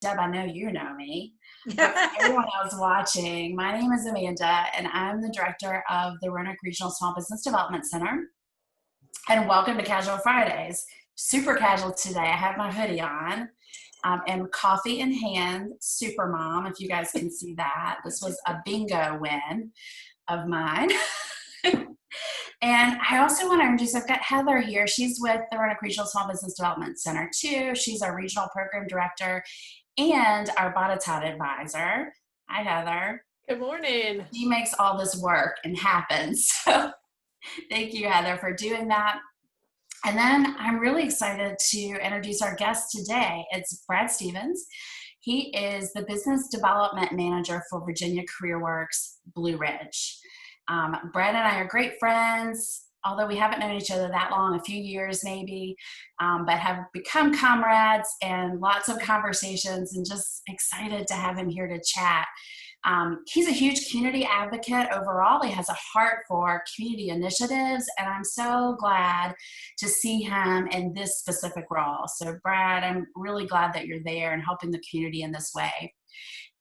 Deb, I know you know me, but for everyone else watching, my name is Amanda, and I'm the director of the Roanoke Regional Small Business Development Center. And welcome to Casual Fridays. Super casual today. I have my hoodie on and coffee in hand. Super mom, if you guys can see that. This was a bingo win of mine. And I also want to introduce, I've got Heather here. She's with the Roanoke Regional Small Business Development Center too. She's our regional program director and our Botetourt advisor. Hi, Heather. Good morning. She makes all this work and happen. So thank you, Heather, for doing that. And then I'm really excited to introduce our guest today. It's Brad Stevens. He is the Business Development Manager for Virginia CareerWorks Blue Ridge. Brad and I are great friends, although we haven't known each other that long, a few years maybe, but have become comrades and lots of conversations, and just excited to have him here to chat. He's a huge community advocate overall. He has a heart for community initiatives, and I'm so glad to see him in this specific role. So Brad, I'm really glad that you're there and helping the community in this way.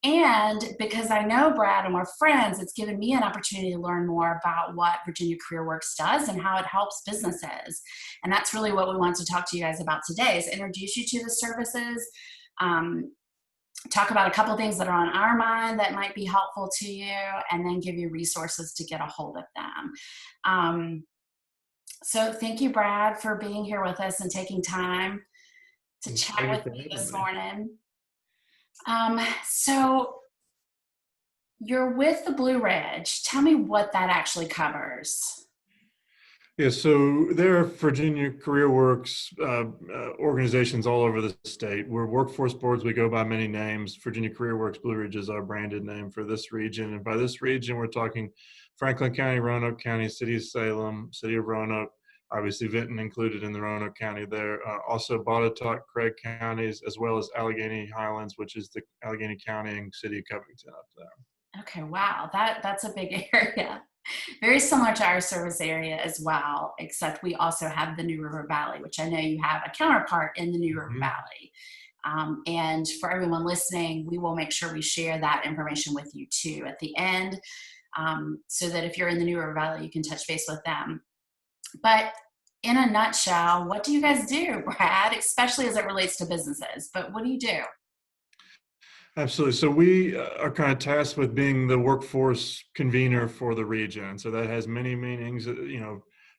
And because I know Brad and we're friends, it's given me an opportunity to learn more about what Virginia CareerWorks does and how it helps businesses. And that's really what we want to talk to you guys about today, is introduce you to the services, talk about a couple of things that are on our mind that might be helpful to you, and then give you resources to get a hold of them. So thank you, Brad, for being here with us and taking time to chat with me this morning. So you're with the Blue Ridge. Tell me what that actually covers. Yeah, so there are Virginia CareerWorks organizations all over the state. We're workforce boards. We go by many names. Virginia CareerWorks Blue Ridge is our branded name for this region. And by this region, we're talking Franklin County, Roanoke County, City of Salem, City of Roanoke, obviously Vinton included in the Roanoke County there. Also Botetourt, Craig counties, as well as Allegheny Highlands, which is the Allegheny County and City of Covington up there. Okay, wow, that's a big area. Very similar to our service area as well, except we also have the New River Valley, which I know you have a counterpart in the New River Valley. And for everyone listening, we will make sure we share that information with you too at the end, so that if you're in the New River Valley, you can touch base with them. But in a nutshell, what do you guys do, Brad, especially as it relates to businesses? But what do you do? Absolutely. So we are kind of tasked with being the workforce convener for the region. So that has many meanings,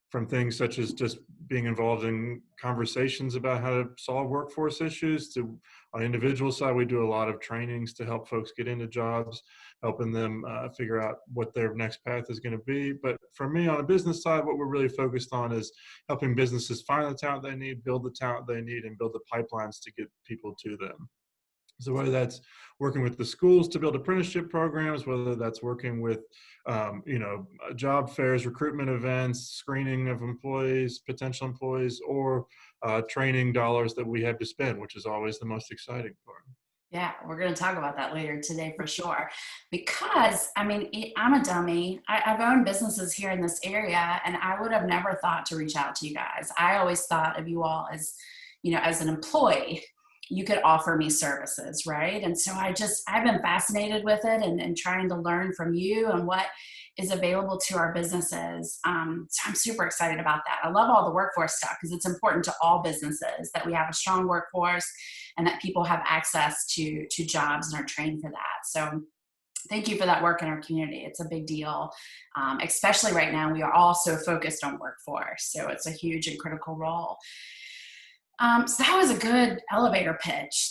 from things such as just being involved in conversations about how to solve workforce issues, to on the individual side, we do a lot of trainings to help folks get into jobs, helping them figure out what their next path is going to be. But for me, on the business side, what we're really focused on is helping businesses find the talent they need, build the talent they need, and build the pipelines to get people to them. So whether that's working with the schools to build apprenticeship programs, whether that's working with, job fairs, recruitment events, screening of employees, potential employees, or training dollars that we have to spend, which is always the most exciting part. Yeah, we're going to talk about that later today for sure. Because, I'm a dummy. I've owned businesses here in this area, and I would have never thought to reach out to you guys. I always thought of you all as, as an employee. You could offer me services, right? And so I've been fascinated with it and trying to learn from you and what is available to our businesses. So I'm super excited about that. I love all the workforce stuff because it's important to all businesses that we have a strong workforce and that people have access to jobs and are trained for that. So thank you for that work in our community. It's a big deal, especially right now. We are all so focused on workforce. So it's a huge and critical role. So that was a good elevator pitch.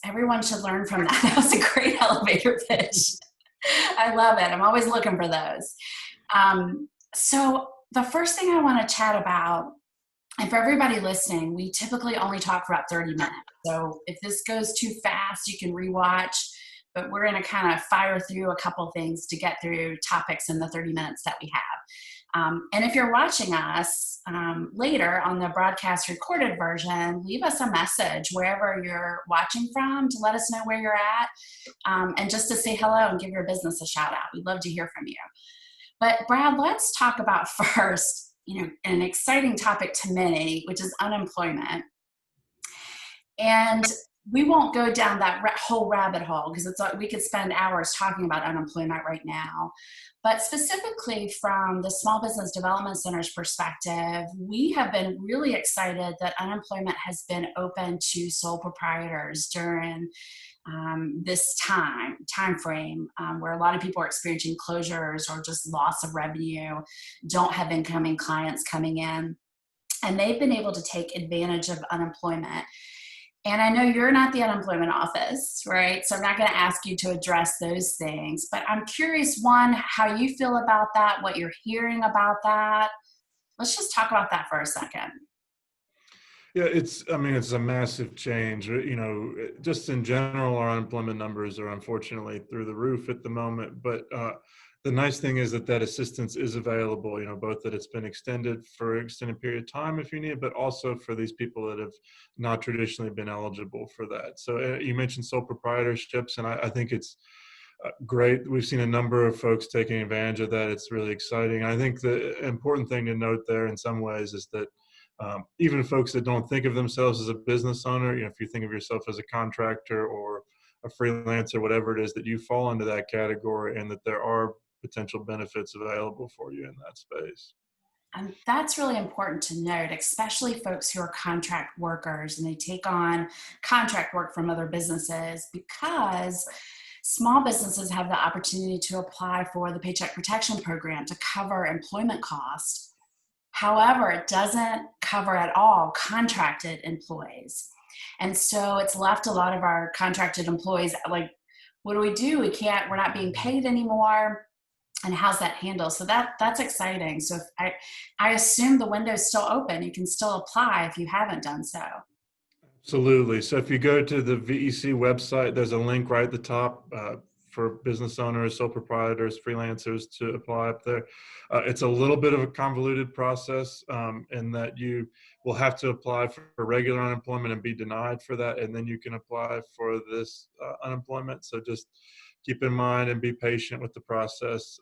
Everyone should learn from that. That was a great elevator pitch. I love it. I'm always looking for those. So the first thing I want to chat about, and for everybody listening, we typically only talk for about 30 minutes. So if this goes too fast, you can rewatch, but we're going to kind of fire through a couple things to get through topics in the 30 minutes that we have. And if you're watching us later on the broadcast recorded version, leave us a message wherever you're watching from to let us know where you're at, and just to say hello and give your business a shout out. We'd love to hear from you. But Brad, let's talk about first, an exciting topic to many, which is unemployment. And we won't go down that whole rabbit hole because it's like we could spend hours talking about unemployment right now. But specifically from the Small Business Development Center's perspective, we have been really excited that unemployment has been open to sole proprietors during this time frame where a lot of people are experiencing closures or just loss of revenue, don't have incoming clients coming in, and they've been able to take advantage of unemployment. And I know you're not the unemployment office, right? So I'm not going to ask you to address those things, but I'm curious, one, how you feel about that, what you're hearing about that. Let's just talk about that for a second. Yeah, I mean, it's a massive change. Just in general, our unemployment numbers are unfortunately through the roof at the moment. But the nice thing is that assistance is available, both that it's been extended for an extended period of time if you need, but also for these people that have not traditionally been eligible for that. So you mentioned sole proprietorships, and I think it's great. We've seen a number of folks taking advantage of that. It's really exciting. I think the important thing to note there in some ways is that even folks that don't think of themselves as a business owner, if you think of yourself as a contractor or a freelancer, whatever it is, that you fall into that category and that there are potential benefits available for you in that space. And that's really important to note, especially folks who are contract workers and they take on contract work from other businesses, because small businesses have the opportunity to apply for the Paycheck Protection Program to cover employment costs. However, it doesn't cover at all contracted employees. And so it's left a lot of our contracted employees like, what do? We're not being paid anymore. And how's that handled? So that's exciting. So if I assume the window's still open. You can still apply if you haven't done so. Absolutely. So if you go to the VEC website, there's a link right at the top for business owners, sole proprietors, freelancers to apply up there. It's a little bit of a convoluted process in that you will have to apply for regular unemployment and be denied for that, and then you can apply for this unemployment. So just keep in mind and be patient with the process.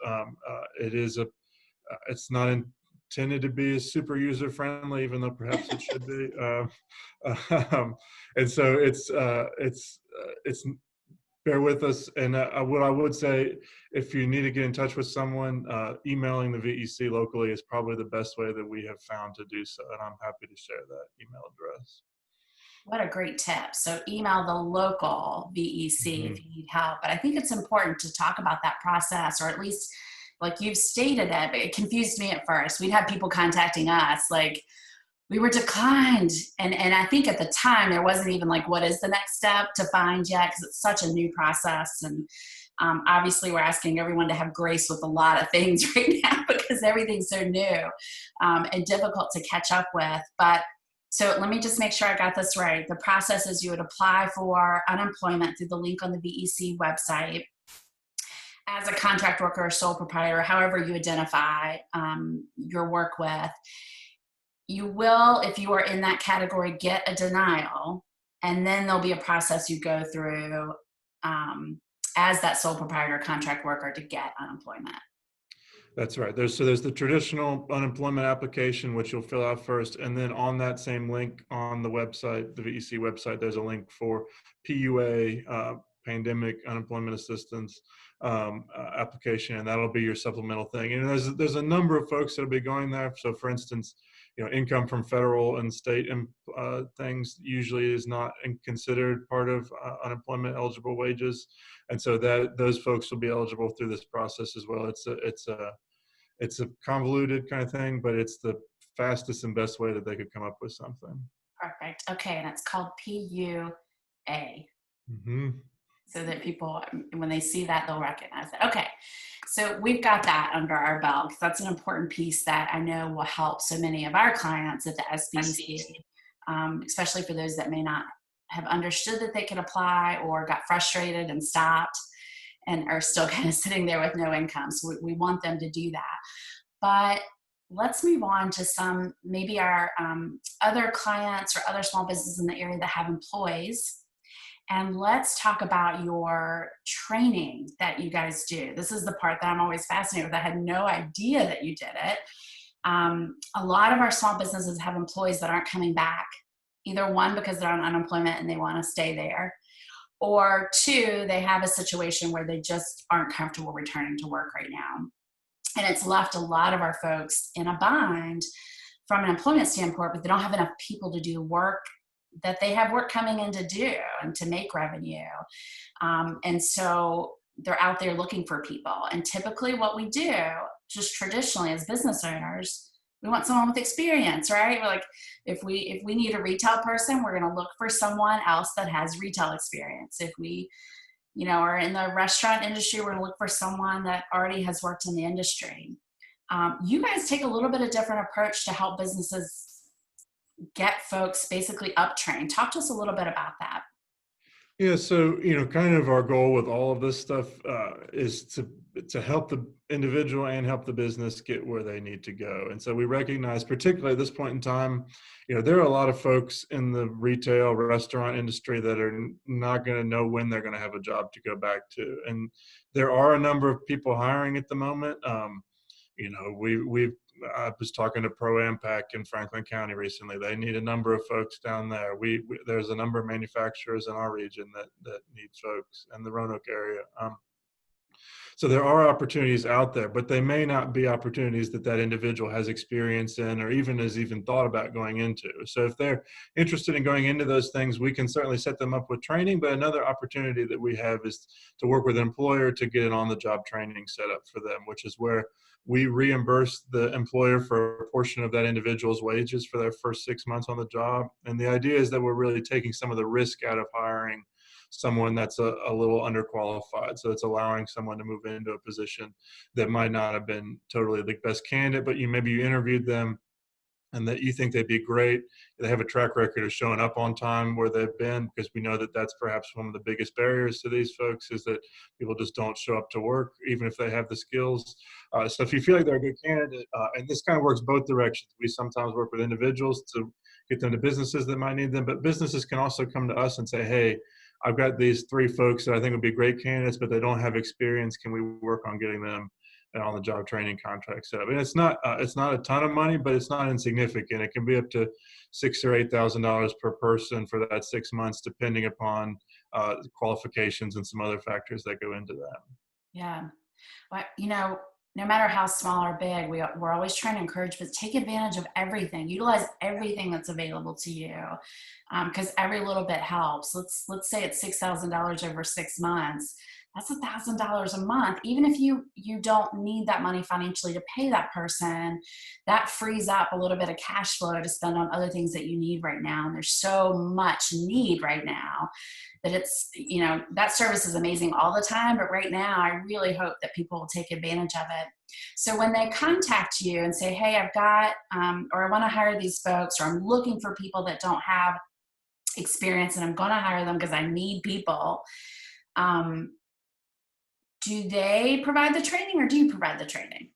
It's not intended to be super user friendly, even though perhaps it should be. And so it's bear with us. And what I would say, if you need to get in touch with someone, emailing the VEC locally is probably the best way that we have found to do so. And I'm happy to share that email address. What a great tip. So email the local VEC Mm-hmm. if you need help. But I think it's important to talk about that process, or at least like you've stated it, but it confused me at first. We'd have people contacting us like, we were declined. And I think at the time there wasn't even like, what is the next step to find yet? Because it's such a new process. And obviously we're asking everyone to have grace with a lot of things right now because everything's so new and difficult to catch up with. But so let me just make sure I got this right. The process is you would apply for unemployment through the link on the VEC website as a contract worker or sole proprietor, however you identify your work with. You will, if you are in that category, get a denial, and then there'll be a process you go through as that sole proprietor contract worker to get unemployment. That's right. There's the traditional unemployment application, which you'll fill out first. And then on that same link on the website, the VEC website, there's a link for PUA, pandemic unemployment assistance application. And that'll be your supplemental thing. And there's a number of folks that'll be going there. So for instance, income from federal and state things usually is not considered part of unemployment eligible wages. And so that those folks will be eligible through this process as well. It's a convoluted kind of thing, but it's the fastest and best way that they could come up with something. Perfect. Okay, and it's called PUA. Mm-hmm. So that people, when they see that, they'll recognize it. Okay, so we've got that under our belt because that's an important piece that I know will help so many of our clients at the SBC, especially for those that may not have understood that they could apply or got frustrated and stopped and are still kind of sitting there with no income. So we want them to do that. But let's move on to some, maybe our other clients or other small businesses in the area that have employees. And let's talk about your training that you guys do. This is the part that I'm always fascinated with. I had no idea that you did it. A lot of our small businesses have employees that aren't coming back Either one, because they're on unemployment and they want to stay there, or two, they have a situation where they just aren't comfortable returning to work right now. And it's left a lot of our folks in a bind from an employment standpoint, but they don't have enough people to do work that they have work coming in to do and to make revenue. And so they're out there looking for people. And typically, what we do, just traditionally as business owners, we want someone with experience, right? We're like, if we need a retail person, we're going to look for someone else that has retail experience. If we, are in the restaurant industry, we're going to look for someone that already has worked in the industry. You guys take a little bit of different approach to help businesses get folks basically up trained. Talk to us a little bit about that. Yeah, so kind of our goal with all of this stuff is to help the individual and help the business get where they need to go. And so we recognize, particularly at this point in time, there are a lot of folks in the retail restaurant industry that are not going to know when they're going to have a job to go back to. And there are a number of people hiring at the moment. We've I was talking to Pro Ampac in Franklin County recently. They need a number of folks down there. There's a number of manufacturers in our region that need folks in the Roanoke area. So there are opportunities out there, but they may not be opportunities that individual has experience in or even has even thought about going into. So if they're interested in going into those things, we can certainly set them up with training. But another opportunity that we have is to work with an employer to get an on-the-job training set up for them, which is where we reimburse the employer for a portion of that individual's wages for their first 6 months on the job. And the idea is that we're really taking some of the risk out of hiring someone that's a little underqualified. So it's allowing someone to move into a position that might not have been totally the best candidate, but maybe you interviewed them and that you think they'd be great. They have a track record of showing up on time where they've been, because we know that that's perhaps one of the biggest barriers to these folks is that people just don't show up to work, even if they have the skills. So if you feel like they're a good candidate, and this kind of works both directions. We sometimes work with individuals to get them to businesses that might need them, but businesses can also come to us and say, hey, I've got these 3 folks that I think would be great candidates, but they don't have experience. Can we work on getting them an on-the-job training contract set up? And it's not a ton of money, but it's not insignificant. It can be up to $6,000 or $8,000 per person for that 6 months, depending upon qualifications and some other factors that go into that. Yeah. Well, no matter how small or big, we're always trying to encourage, but take advantage of everything. Utilize everything that's available to you, because every little bit helps. Let's say it's $6,000 over 6 months. That's $1,000 a month. Even if you don't need that money financially to pay that person, that frees up a little bit of cash flow to spend on other things that you need right now. And there's so much need right now that it's, that service is amazing all the time, but right now I really hope that people will take advantage of it. So when they contact you and say, hey, I've got, or I want to hire these folks, or I'm looking for people that don't have experience and I'm going to hire them because I need people, do they provide the training or do you provide the training?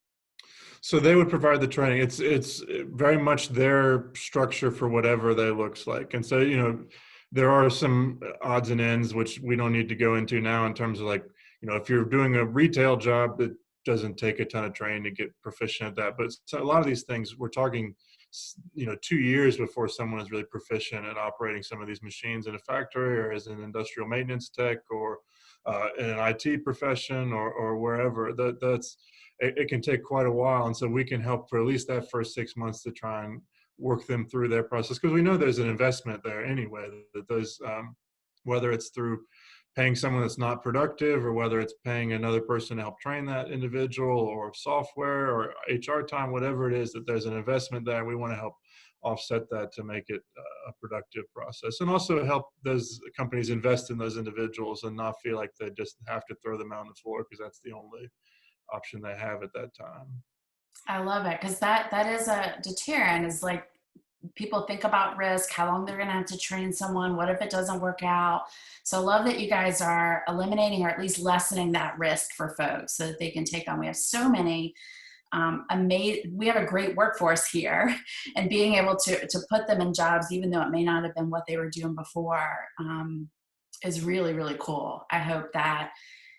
So they would provide the training. It's very much their structure for whatever that looks like. And so, there are some odds and ends, which we don't need to go into now in terms of like, if you're doing a retail job, it doesn't take a ton of training to get proficient at that. But so a lot of these things, we're talking, 2 years before someone is really proficient at operating some of these machines in a factory or as an industrial maintenance tech or in an IT profession or wherever. It can take quite a while. And so we can help for at least that first 6 months to try and work them through their process, because we know there's an investment there anyway, that those, whether it's through paying someone that's not productive or whether it's paying another person to help train that individual or software or HR time, whatever it is, that there's an investment there. We want to help offset that to make it a productive process, and also help those companies invest in those individuals and not feel like they just have to throw them out on the floor because that's the only option they have at that time. I love it, because that is a deterrent. Is like, people think about risk, how long they're going to have to train someone, what if it doesn't work out. So I love that you guys are eliminating or at least lessening that risk for folks so that they can take on. We have so many we have a great workforce here, and being able to put them in jobs even though it may not have been what they were doing before, is really, really cool. I hope that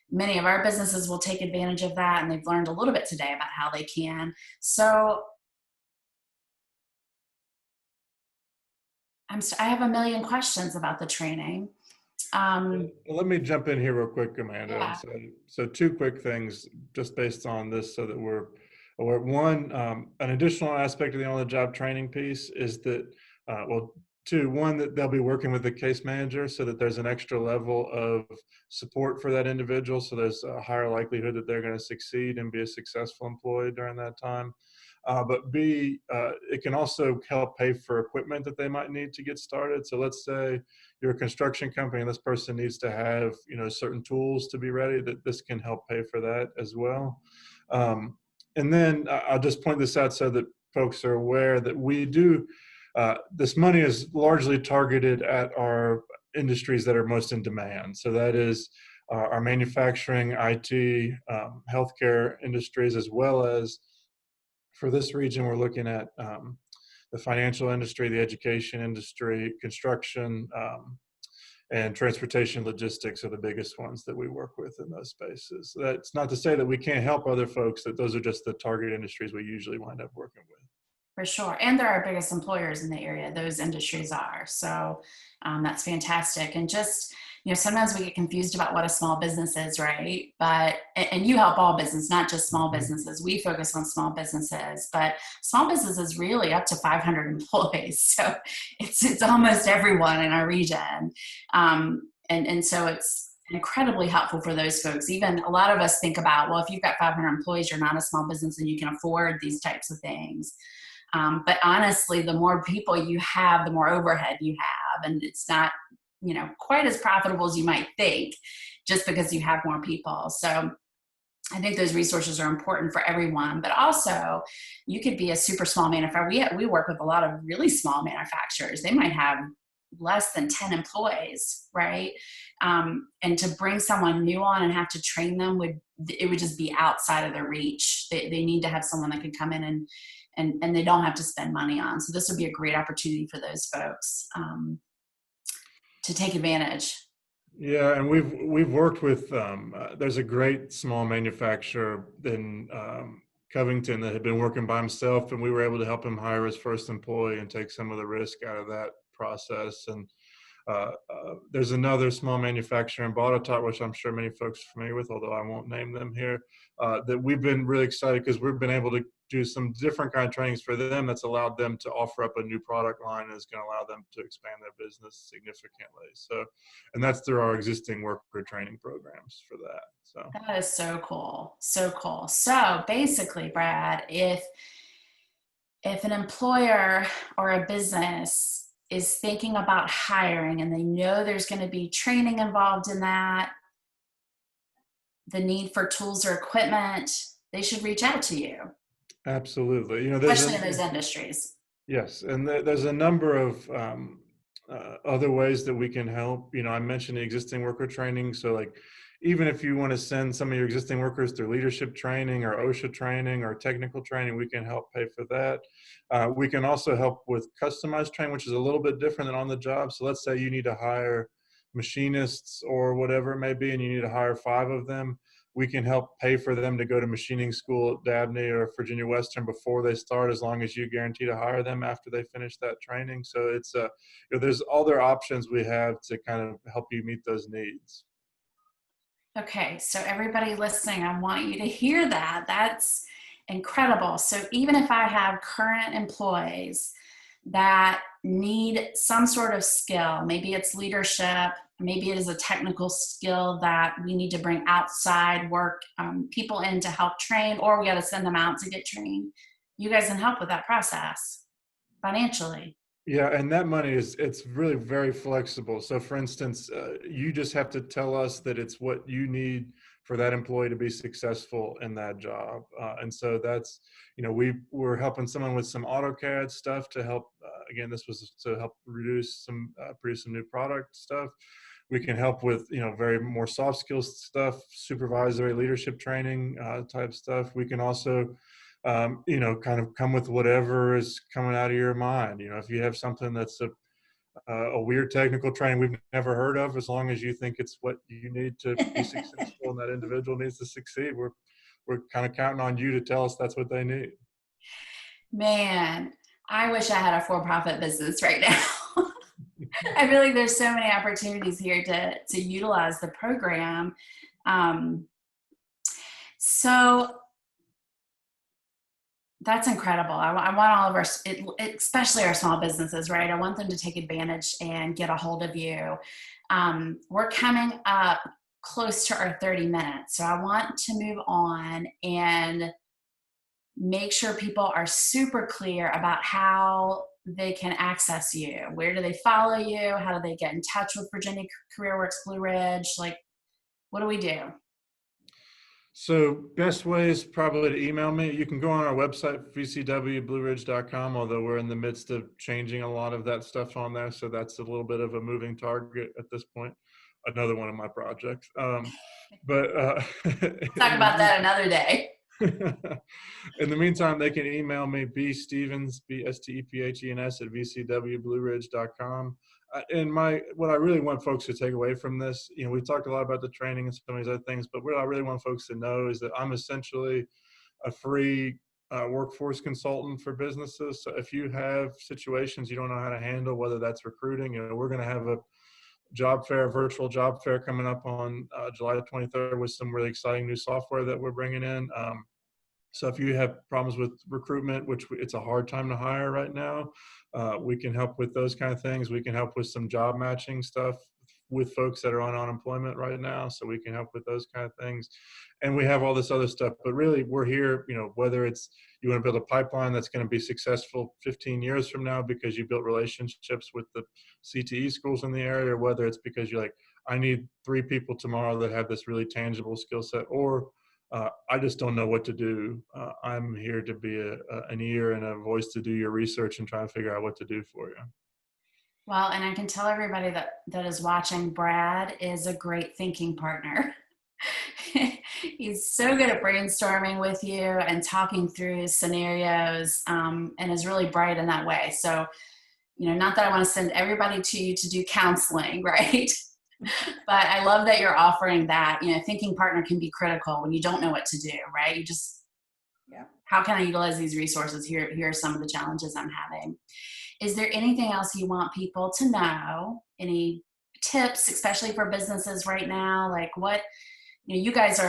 many of our businesses will take advantage of that, and they've learned a little bit today about how they can. So I have a million questions about the training. Um, Let me jump in here real quick, Amanda. And yeah, so two quick things just based on this so that we're aware. One, an additional aspect of the on-the-job training piece is that, well, two, one, that they'll be working with the case manager so that there's an extra level of support for that individual. So there's a higher likelihood that they're going to succeed and be a successful employee during that time. But B, it can also help pay for equipment that they might need to get started. So let's say you're a construction company and this person needs to have, certain tools to be ready, that this can help pay for that as well. And then I'll just point this out so that folks are aware that we do, this money is largely targeted at our industries that are most in demand. So that is our manufacturing, IT, healthcare industries, as well as for this region, we're looking at the financial industry, the education industry, construction, and transportation logistics are the biggest ones that we work with in those spaces. That's not to say that we can't help other folks, that those are just the target industries we usually wind up working with. for sure. And they're our biggest employers in the area. Those industries are. So that's fantastic. And just, sometimes we get confused about what a small business is, right? But, and you help all business, not just small Mhm. businesses. We focus on small businesses, but small businesses really up to 500 employees. So it's almost everyone in our region. And so it's incredibly helpful for those folks. Even a lot of us think about, well, if you've got 500 employees, you're not a small business and you can afford these types of things. But honestly, the more people you have, the more overhead you have. And it's not, quite as profitable as you might think just because you have more people. So I think those resources are important for everyone, but also you could be a super small manufacturer. We work with a lot of really small manufacturers. They might have less than 10 employees, right? And to bring someone new on and have to train them would just be outside of their reach. They need to have someone that can come in and they don't have to spend money on. So this would be a great opportunity for those folks to take advantage. Yeah, and we've worked with. There's a great small manufacturer in Covington that had been working by himself, and we were able to help him hire his first employee and take some of the risk out of that process. And there's another small manufacturer in Botetourt, which I'm sure many folks are familiar with, although I won't name them here, that we've been really excited because we've been able to do some different kind of trainings for them that's allowed them to offer up a new product line and is going to allow them to expand their business significantly. So, and that's through our existing worker training programs for that. So. That is so cool. So cool. So basically, Brad, if an employer or a business is thinking about hiring and they know there's going to be training involved in that, the need for tools or equipment, they should reach out to you, Absolutely. There's especially in a those industries. Yes, and there's a number of other ways that we can help. I mentioned the existing worker training. So, like, even if you want to send some of your existing workers through leadership training or OSHA training or technical training, we can help pay for that. We can also help with customized training, which is a little bit different than on the job. So, let's say you need to hire machinists or whatever it may be, and you need to hire 5 of them. We can help pay for them to go to machining school at Dabney or Virginia Western before they start, as long as you guarantee to hire them after they finish that training. So it's there's other options we have to kind of help you meet those needs. Okay, so everybody listening, I want you to hear that. That's incredible. So even if I have current employees that need some sort of skill, maybe it's leadership, maybe it is a technical skill that we need to bring outside work people in to help train, or we got to send them out to get trained. You guys can help with that process financially. Yeah, and that money it's really very flexible. So for instance, you just have to tell us that it's what you need for that employee to be successful in that job. And so that's, we're helping someone with some AutoCAD stuff to help, again, this was to help produce some new product stuff. We can help with, very more soft skills stuff, supervisory leadership training type stuff. We can also kind of come with whatever is coming out of your mind. If you have something that's a weird technical training we've never heard of, as long as you think it's what you need to be successful and that individual needs to succeed, we're kind of counting on you to tell us that's what they need. Man, I wish I had a for-profit business right now. I feel like there's so many opportunities here to utilize the program. Um, so that's incredible. I want all of our, especially our small businesses, right? I want them to take advantage and get a hold of you. We're coming up close to our 30 minutes. So I want to move on and make sure people are super clear about how they can access you. Where do they follow you? How do they get in touch with Virginia CareerWorks Blue Ridge? Like, what do we do? So best way is probably to email me. You can go on our website, vcwblueridge.com, although we're in the midst of changing a lot of that stuff on there. So that's a little bit of a moving target at this point. Another one of my projects. But Talk about that another day. in the meantime, they can email me, bstevens, bstepheens at vcwblueridge.com. And what I really want folks to take away from this, we've talked a lot about the training and some of these other things, but what I really want folks to know is that I'm essentially a free workforce consultant for businesses. So if you have situations you don't know how to handle, whether that's recruiting, we're going to have a job fair, virtual job fair coming up on July 23rd with some really exciting new software that we're bringing in. So if you have problems with recruitment, which it's a hard time to hire right now, we can help with those kind of things. We can help with some job matching stuff with folks that are on unemployment right now. So we can help with those kind of things. And we have all this other stuff, but really we're here, whether it's you want to build a pipeline that's going to be successful 15 years from now because you built relationships with the CTE schools in the area, or whether it's because you're like, I need 3 people tomorrow that have this really tangible skill set, or I just don't know what to do. I'm here to be an ear and a voice to do your research and try and figure out what to do for you. Well, and I can tell everybody that is watching, Brad is a great thinking partner. He's so good at brainstorming with you and talking through scenarios, and is really bright in that way. So, not that I want to send everybody to you to do counseling, right? But I love that you're offering that. Thinking partner can be critical when you don't know what to do, right? You just, Yeah. how can I utilize these resources? Here are some of the challenges I'm having. Is there anything else you want people to know? Any tips, especially for businesses right now? Like what, you guys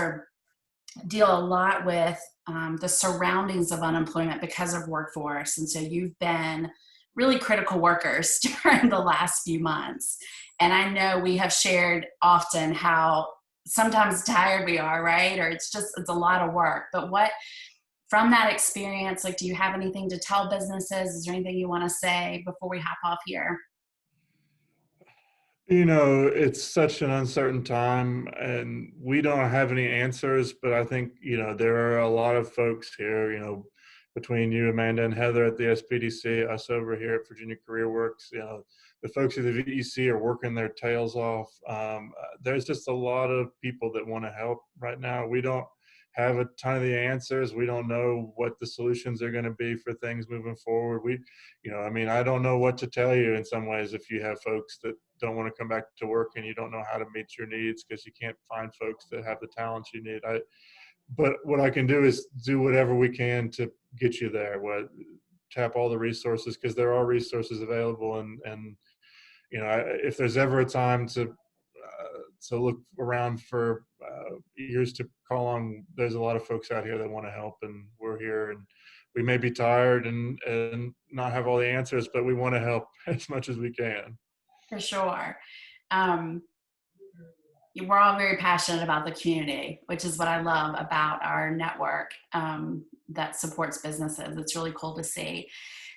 deal a lot with the surroundings of unemployment because of workforce. And so you've been really critical workers during the last few months. And I know we have shared often how sometimes tired we are, right? Or it's a lot of work. But from that experience, like, do you have anything to tell businesses? Is there anything you want to say before we hop off here? It's such an uncertain time and we don't have any answers, but I think, there are a lot of folks here, between you, Amanda, and Heather at the SPDC, us over here at Virginia CareerWorks, the folks at the VEC are working their tails off. There's just a lot of people that want to help right now. We don't have a ton of the answers. We don't know what the solutions are going to be for things moving forward. I don't know what to tell you in some ways if you have folks that don't want to come back to work and you don't know how to meet your needs because you can't find folks that have the talents you need. But what I can do is do whatever we can to get you there. Tap all the resources because there are resources available, and if there's ever a time to look around for ears to call on, there's a lot of folks out here that want to help, and we're here. And we may be tired and not have all the answers, but we want to help as much as we can. For sure. We're all very passionate about the community, which is what I love about our network that supports businesses. It's really cool to see.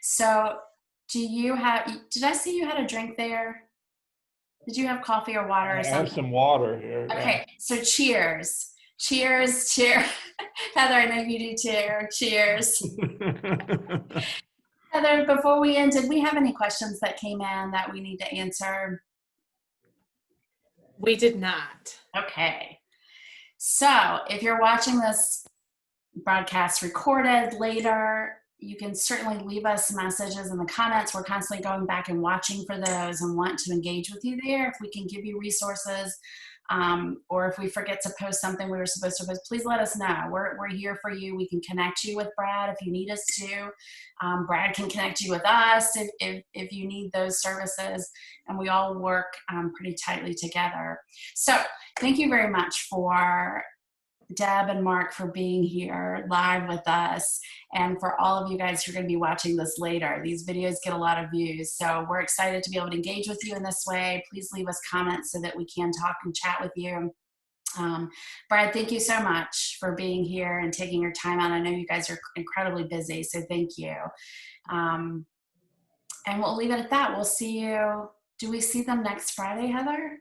So did I see you had a drink there? Did you have coffee or water or something? I have some water here. Okay, yeah. So cheers. Cheers. Heather, I know you do too. Cheers. Heather, before we end, did we have any questions that came in that we need to answer? We did not. Okay. So if you're watching this broadcast recorded later, you can certainly leave us messages in the comments. We're constantly going back and watching for those and want to engage with you there. If we can give you resources, or if we forget to post something we were supposed to post, please let us know. We're here for you. We can connect you with Brad if you need us to. Brad can connect you with us if you need those services, and we all work pretty tightly together. So thank you very much for Deb and Mark for being here live with us, and for all of you guys who are going to be watching this later. These videos get a lot of views, so we're excited to be able to engage with you in this way. Please leave us comments so that we can talk and chat with you. Brad, thank you so much for being here and taking your time out. I know you guys are incredibly busy, so thank you. And we'll leave it at that. We'll see you. Do we see them next Friday, Heather?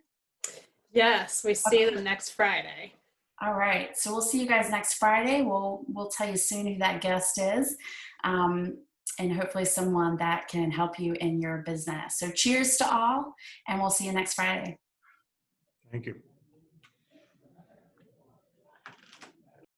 Yes, we see them next Friday. All right, so we'll see you guys next Friday. We'll tell you soon who that guest is, and hopefully someone that can help you in your business. So cheers to all, and we'll see you next Friday. Thank you.